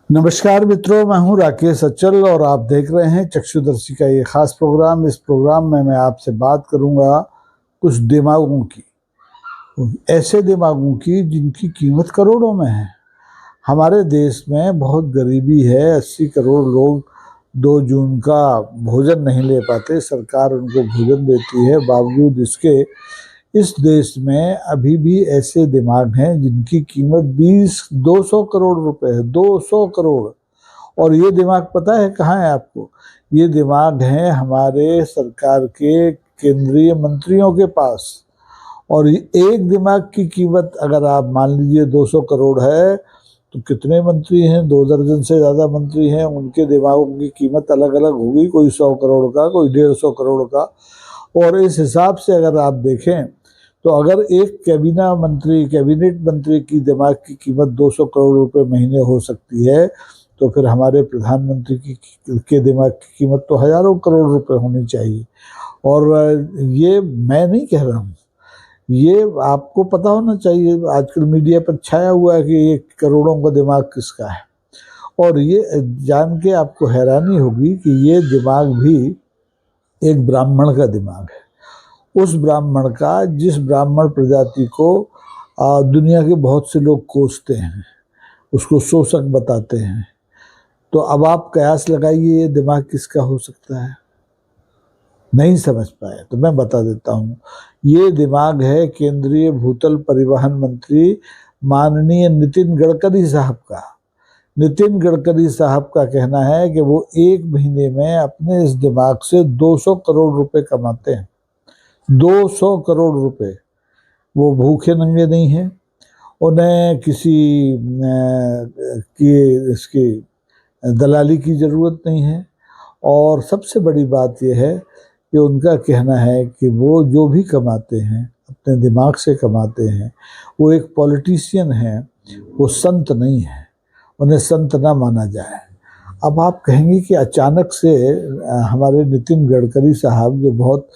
नमस्कार मित्रों, मैं हूं राकेश अचल और आप देख रहे हैं चक्षुदर्शी का ये खास प्रोग्राम। इस प्रोग्राम में मैं आपसे बात करूंगा कुछ दिमागों की, ऐसे दिमागों की जिनकी कीमत करोड़ों में है। हमारे देश में बहुत गरीबी है, 80 करोड़ लोग 2 जून का भोजन नहीं ले पाते। सरकार उनको भोजन देती है, बावजूद इसके इस देश में अभी भी ऐसे दिमाग हैं जिनकी कीमत 200 करोड़ रुपए है। 200 करोड़। और ये दिमाग पता है कहाँ है आपको? ये दिमाग है हमारे सरकार के केंद्रीय मंत्रियों के पास। और एक दिमाग की कीमत अगर आप मान लीजिए 200 करोड़ है, तो कितने मंत्री हैं? 2 दर्जन से ज़्यादा मंत्री हैं। उनके दिमागों की कीमत अलग अलग होगी, कोई 100 करोड़ का, कोई 150 करोड़ का। और इस हिसाब से अगर आप देखें तो अगर एक कैबिनेट मंत्री की दिमाग की कीमत 200 करोड़ रुपए महीने हो सकती है, तो फिर हमारे प्रधानमंत्री के दिमाग की कीमत तो हजारों करोड़ रुपए होनी चाहिए। और ये मैं नहीं कह रहा हूँ, ये आपको पता होना चाहिए। आजकल मीडिया पर छाया हुआ है कि ये करोड़ों का दिमाग किसका है। और ये जान के आपको हैरानी होगी कि ये दिमाग भी एक ब्राह्मण का दिमाग है। उस ब्राह्मण का, जिस ब्राह्मण प्रजाति को दुनिया के बहुत से लोग कोसते हैं, उसको शोषक बताते हैं। तो अब आप कयास लगाइए ये दिमाग किसका हो सकता है। नहीं समझ पाए तो मैं बता देता हूँ। ये दिमाग है केंद्रीय भूतल परिवहन मंत्री माननीय नितिन गडकरी साहब का। नितिन गडकरी साहब का कहना है कि वो एक महीने में अपने इस दिमाग से 200 करोड़ रुपए कमाते हैं। 200 करोड़ रुपए। वो भूखे नंगे नहीं हैं, उन्हें किसी की इसकी दलाली की ज़रूरत नहीं है। और सबसे बड़ी बात यह है कि उनका कहना है कि वो जो भी कमाते हैं अपने दिमाग से कमाते हैं। वो एक पॉलिटिशियन है, वो संत नहीं है, उन्हें संत ना माना जाए। अब आप कहेंगे कि अचानक से हमारे नितिन गडकरी साहब, जो बहुत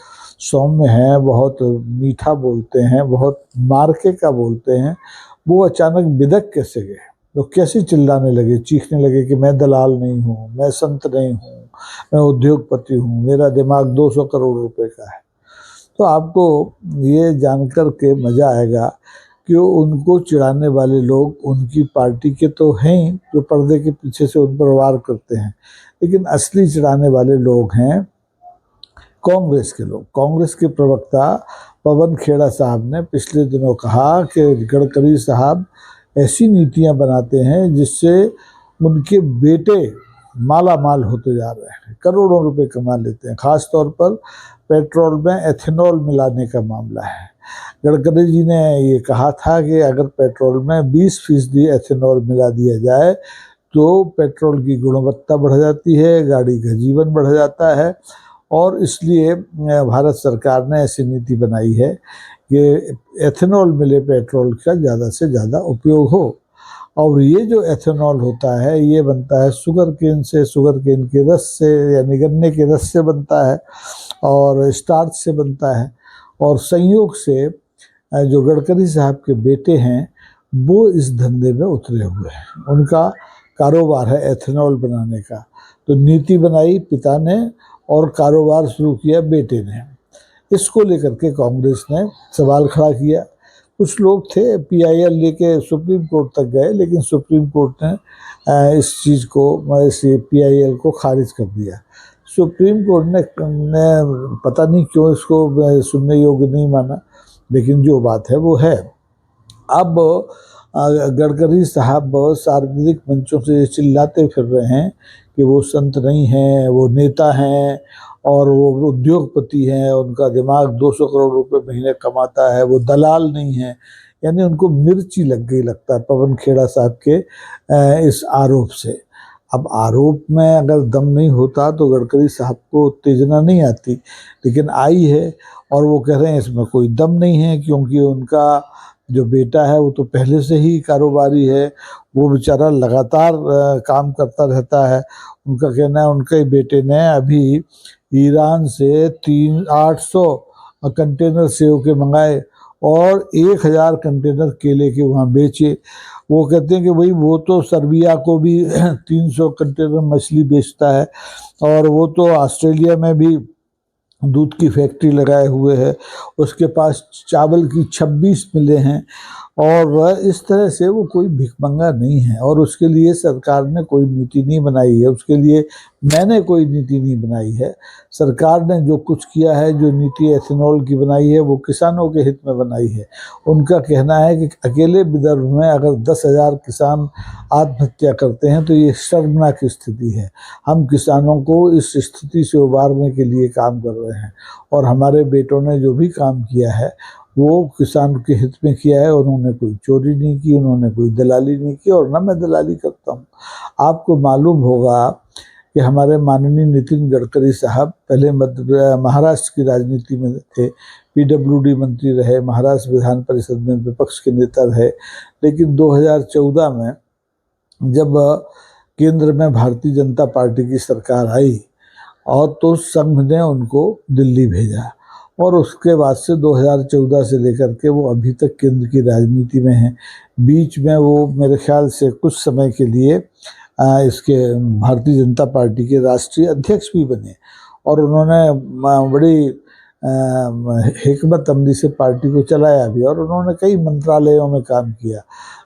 सौम्य हैं, बहुत मीठा बोलते हैं, बहुत मार्के का बोलते हैं, वो अचानक बिदक कैसे गए? तो कैसे चिल्लाने लगे, चीखने लगे कि मैं दलाल नहीं हूँ, मैं संत नहीं हूँ, मैं उद्योगपति हूँ, मेरा दिमाग 200 करोड़ रुपए का है। तो आपको ये जानकर के मज़ा आएगा कि उनको चिढ़ाने वाले लोग उनकी पार्टी के तो हैं ही, जो पर्दे के पीछे से उन पर वार करते हैं, लेकिन असली चिढ़ाने वाले लोग हैं कांग्रेस के लोग। कांग्रेस के प्रवक्ता पवन खेड़ा साहब ने पिछले दिनों कहा कि गडकरी साहब ऐसी नीतियां बनाते हैं जिससे उनके बेटे माला माल होते जा रहे हैं, करोड़ों रुपए कमा लेते हैं। खास तौर पर पेट्रोल में एथेनॉल मिलाने का मामला है। गडकरी जी ने ये कहा था कि अगर पेट्रोल में 20% एथेनॉल मिला दिया जाए तो पेट्रोल की गुणवत्ता बढ़ जाती है, गाड़ी का जीवन बढ़ जाता है। और इसलिए भारत सरकार ने ऐसी नीति बनाई है कि एथेनॉल मिले पेट्रोल का ज़्यादा से ज़्यादा उपयोग हो। और ये जो एथेनॉल होता है ये बनता है शुगर केन से, शुगर केन के रस से, यानी गन्ने के रस से बनता है, और स्टार्च से बनता है। और संयोग से जो गडकरी साहब के बेटे हैं वो इस धंधे में उतरे हुए हैं। उनका कारोबार है एथेनॉल बनाने का। तो नीति बनाई पिता ने और कारोबार शुरू किया बेटे ने। इसको लेकर के कांग्रेस ने सवाल खड़ा किया। कुछ लोग थे PIL लेके सुप्रीम कोर्ट तक गए, लेकिन सुप्रीम कोर्ट ने इस चीज़ को, इस PIL को खारिज कर दिया। सुप्रीम कोर्ट ने पता नहीं क्यों इसको सुनने योग्य नहीं माना, लेकिन जो बात है वो है। अब गडकरी साहब सार्वजनिक मंचों से चिल्लाते फिर रहे हैं कि वो संत नहीं हैं, वो नेता हैं और वो उद्योगपति हैं, उनका दिमाग 200 करोड़ रुपए महीने कमाता है, वो दलाल नहीं है। यानी उनको मिर्ची लग गई लगता है पवन खेड़ा साहब के इस आरोप से। अब आरोप में अगर दम नहीं होता तो गडकरी साहब को उत्तेजना नहीं आती, लेकिन आई है। और वो कह रहे हैं इसमें कोई दम नहीं है, क्योंकि उनका जो बेटा है वो तो पहले से ही कारोबारी है, वो बेचारा लगातार काम करता रहता है। उनका कहना है उनके बेटे ने अभी ईरान से 800 कंटेनर सेव के मंगाए, और 1000 कंटेनर केले के वहाँ बेचे। वो कहते हैं कि भाई वो तो सर्बिया को भी 300 कंटेनर मछली बेचता है, और वो तो ऑस्ट्रेलिया में भी दूध की फैक्ट्री लगाए हुए है, उसके पास चावल की 26 मिलें हैं, और वह इस तरह से वो कोई भिखमंगा नहीं है। और उसके लिए सरकार ने कोई नीति नहीं बनाई है, उसके लिए मैंने कोई नीति नहीं बनाई है। सरकार ने जो कुछ किया है, जो नीति एथेनॉल की बनाई है, वो किसानों के हित में बनाई है। उनका कहना है कि अकेले विदर्भ में अगर 10,000 किसान आत्महत्या करते हैं तो ये शर्मनाक स्थिति है। हम किसानों को इस स्थिति से उबारने के लिए काम कर रहे हैं, और हमारे बेटों ने जो भी काम किया है वो किसान के हित में किया है। उन्होंने कोई चोरी नहीं की, उन्होंने कोई दलाली नहीं की, और ना मैं दलाली करता हूँ। आपको मालूम होगा कि हमारे माननीय नितिन गडकरी साहब पहले महाराष्ट्र की राजनीति में थे, पीडब्ल्यूडी मंत्री रहे, महाराष्ट्र विधान परिषद में विपक्ष के नेता रहे, लेकिन 2014 में जब केंद्र में भारतीय जनता पार्टी की सरकार आई और तो संघ ने उनको दिल्ली भेजा, और उसके बाद से 2014 से लेकर के वो अभी तक केंद्र की राजनीति में हैं। बीच में वो मेरे ख्याल से कुछ समय के लिए इसके भारतीय जनता पार्टी के राष्ट्रीय अध्यक्ष भी बने, और उन्होंने बड़ी हिकमत अमली से पार्टी को चलाया भी, और उन्होंने कई मंत्रालयों में काम किया,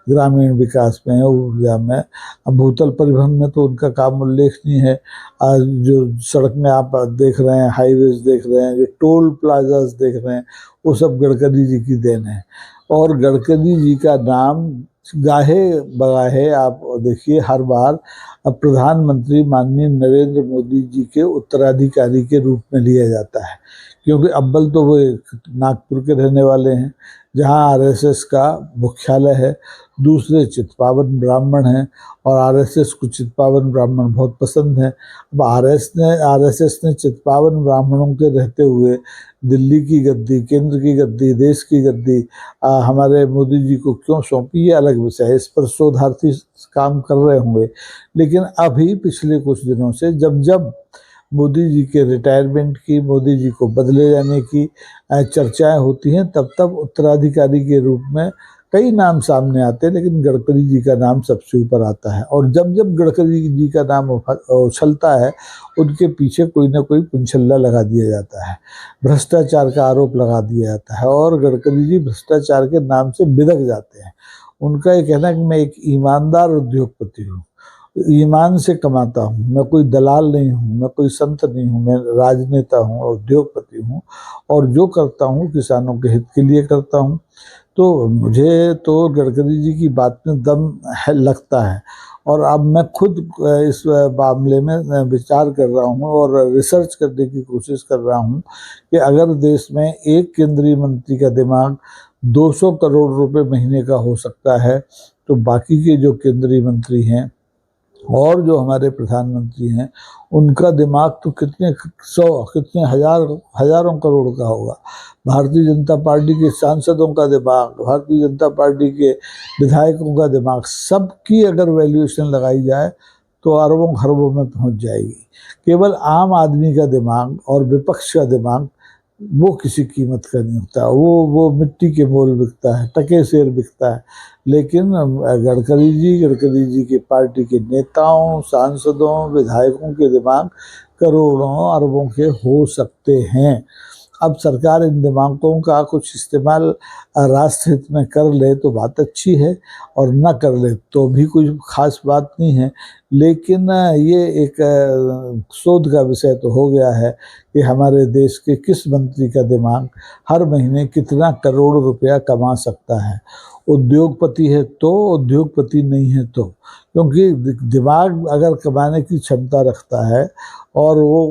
ग्रामीण विकास में, ऊर्जा में, भूतल परिवहन में तो उनका काम उल्लेखनीय है। आज जो सड़क में आप देख रहे हैं, हाईवेज देख रहे हैं, जो टोल प्लाजास देख रहे हैं, वो सब गडकरी जी की देन है। और गडकरी जी का नाम गाहे बगाहे आप देखिए हर बार प्रधानमंत्री माननीय नरेंद्र मोदी जी के उत्तराधिकारी के रूप में लिया जाता है, क्योंकि अव्वल तो वो नागपुर के रहने वाले हैं जहां आरएसएस का मुख्यालय है, दूसरे चित्पावन ब्राह्मण हैं, और आरएसएस को चित्पावन ब्राह्मण बहुत पसंद हैं। अब आरएसएस ने चित्पावन ब्राह्मणों के रहते हुए दिल्ली की गद्दी, केंद्र की गद्दी, देश की गद्दी हमारे मोदी जी को क्यों सौंपी, ये अलग विषय है, इस पर शोधार्थी काम कर रहे होंगे। लेकिन अभी पिछले कुछ दिनों से जब जब मोदी जी के रिटायरमेंट की, मोदी जी को बदले जाने की चर्चाएं होती हैं, तब तब उत्तराधिकारी के रूप में कई नाम सामने आते हैं, लेकिन गडकरी जी का नाम सबसे ऊपर आता है। और जब जब गडकरी जी का नाम उछलता है, उनके पीछे कोई ना कोई पुंछल्ला लगा दिया जाता है, भ्रष्टाचार का आरोप लगा दिया जाता है, और गडकरी जी भ्रष्टाचार के नाम से बिदक जाते हैं। उनका ये कहना है कि मैं एक ईमानदार उद्योगपति हूँ, ईमान से कमाता हूँ, मैं कोई दलाल नहीं हूँ, मैं कोई संत नहीं हूँ, मैं राजनेता हूँ, उद्योगपति हूँ, और जो करता हूँ किसानों के हित के लिए करता हूँ। तो मुझे तो गडकरी जी की बात में दम है लगता है, और अब मैं खुद इस मामले में विचार कर रहा हूँ और रिसर्च करने की कोशिश कर रहा हूँ कि अगर देश में एक केंद्रीय मंत्री का दिमाग 200 करोड़ रुपए महीने का हो सकता है, तो बाकी के जो केंद्रीय मंत्री हैं और जो हमारे प्रधानमंत्री हैं, उनका दिमाग तो कितने कितने हजारों करोड़ का होगा। भारतीय जनता पार्टी के सांसदों का दिमाग, भारतीय जनता पार्टी के विधायकों का दिमाग, सबकी अगर वैल्यूएशन लगाई जाए तो अरबों खरबों में पहुंच जाएगी। केवल आम आदमी का दिमाग और विपक्ष का दिमाग वो किसी कीमत का नहीं होता, वो मिट्टी के मोल बिकता है, टके शेर बिकता है। लेकिन गडकरी जी की पार्टी के नेताओं, सांसदों, विधायकों के दिमाग करोड़ों अरबों के हो सकते हैं। अब सरकार इन दिमागों का कुछ इस्तेमाल राष्ट्र हित में कर ले तो बात अच्छी है, और न कर ले तो भी कुछ खास बात नहीं है। लेकिन ये एक शोध का विषय तो हो गया है कि हमारे देश के किस मंत्री का दिमाग हर महीने कितना करोड़ रुपया कमा सकता है। उद्योगपति है तो, उद्योगपति नहीं है तो, क्योंकि दिमाग अगर कमाने की क्षमता रखता है और वो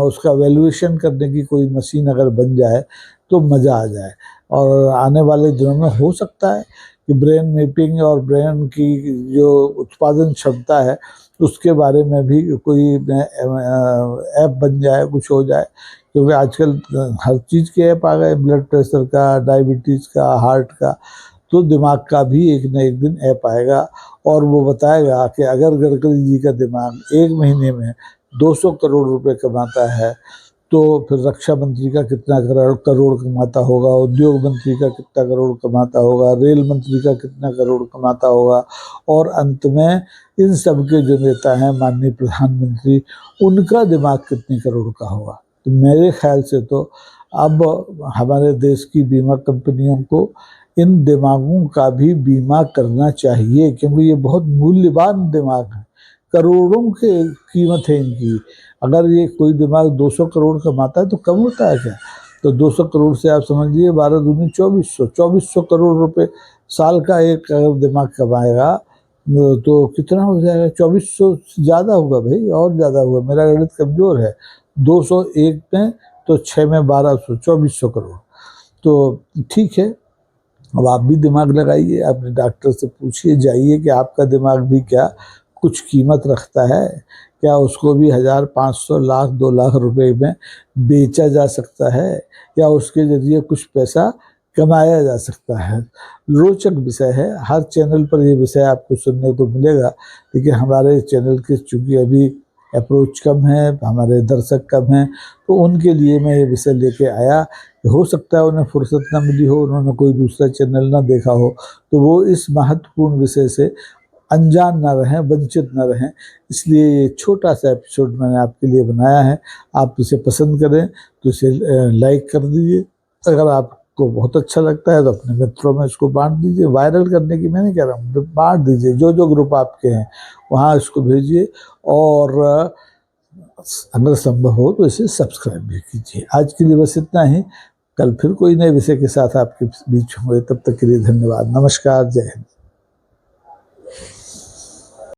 उसका वैल्यूएशन करने की कोई मशीन अगर बन जाए तो मज़ा आ जाए। और आने वाले दिनों में हो सकता है कि ब्रेन मैपिंग और ब्रेन की जो उत्पादन क्षमता है उसके बारे में भी कोई ऐप बन जाए, कुछ हो जाए, क्योंकि आजकल हर चीज़ के ऐप आ गए, ब्लड प्रेशर का, डायबिटीज़ का, हार्ट का। तो दिमाग का भी एक न एक दिन ऐप आएगा और वो बताएगा कि अगर गडकरी जी का दिमाग एक महीने में 200 करोड़ रुपए कमाता है तो फिर रक्षा मंत्री का कितना करोड़ कमाता होगा, उद्योग मंत्री का कितना करोड़ कमाता होगा, रेल मंत्री का कितना करोड़ कमाता होगा, और अंत में इन सब के जो नेता हैं माननीय प्रधानमंत्री, उनका दिमाग कितने करोड़ का होगा। तो मेरे ख्याल से तो अब हमारे देश की बीमा कंपनियों को इन दिमागों का भी बीमा करना चाहिए, क्योंकि ये बहुत मूल्यवान दिमाग है, करोड़ों की कीमत है इनकी। अगर ये कोई दिमाग 200 करोड़ कमाता है तो कम होता है क्या? तो 200 करोड़ से आप समझ लीजिए 12 दूनी 2400 करोड़ रुपए साल का एक अगर दिमाग कमाएगा तो कितना हो जाएगा? 2400 ज़्यादा होगा भाई, और ज़्यादा होगा, मेरा गणित कमज़ोर है। 201 में तो 6 में 1200, 2400 करोड़। तो ठीक है, अब आप भी दिमाग लगाइए, अपने डॉक्टर से पूछिए, जाइए कि आपका दिमाग भी क्या कुछ कीमत रखता है, क्या उसको भी 1000, 500, लाख, 2 लाख रुपए में बेचा जा सकता है, या उसके जरिए कुछ पैसा कमाया जा सकता है। रोचक विषय है, हर चैनल पर ये विषय आपको सुनने को मिलेगा, लेकिन हमारे चैनल के चूँकि अभी अप्रोच कम है, हमारे दर्शक कम हैं, तो उनके लिए मैं ये विषय लेके आया। हो सकता है उन्हें फुर्सत ना मिली हो, उन्होंने कोई दूसरा चैनल ना देखा हो, तो वो इस महत्वपूर्ण विषय से अनजान ना रहें, वंचित ना रहें, इसलिए ये छोटा सा एपिसोड मैंने आपके लिए बनाया है। आप इसे पसंद करें तो इसे लाइक कर दीजिए, अगर आपको बहुत अच्छा लगता है तो अपने मित्रों में इसको बांट दीजिए। वायरल करने की मैं नहीं कह रहा हूँ, बांट दीजिए, जो जो ग्रुप आपके हैं वहाँ इसको भेजिए, और अगर संभव हो तो इसे सब्सक्राइब भी कीजिए। आज के लिए बस इतना ही, कल फिर कोई नए विषय के साथ आपके बीच होंगे, तब तक के लिए धन्यवाद, नमस्कार, जय हिंद।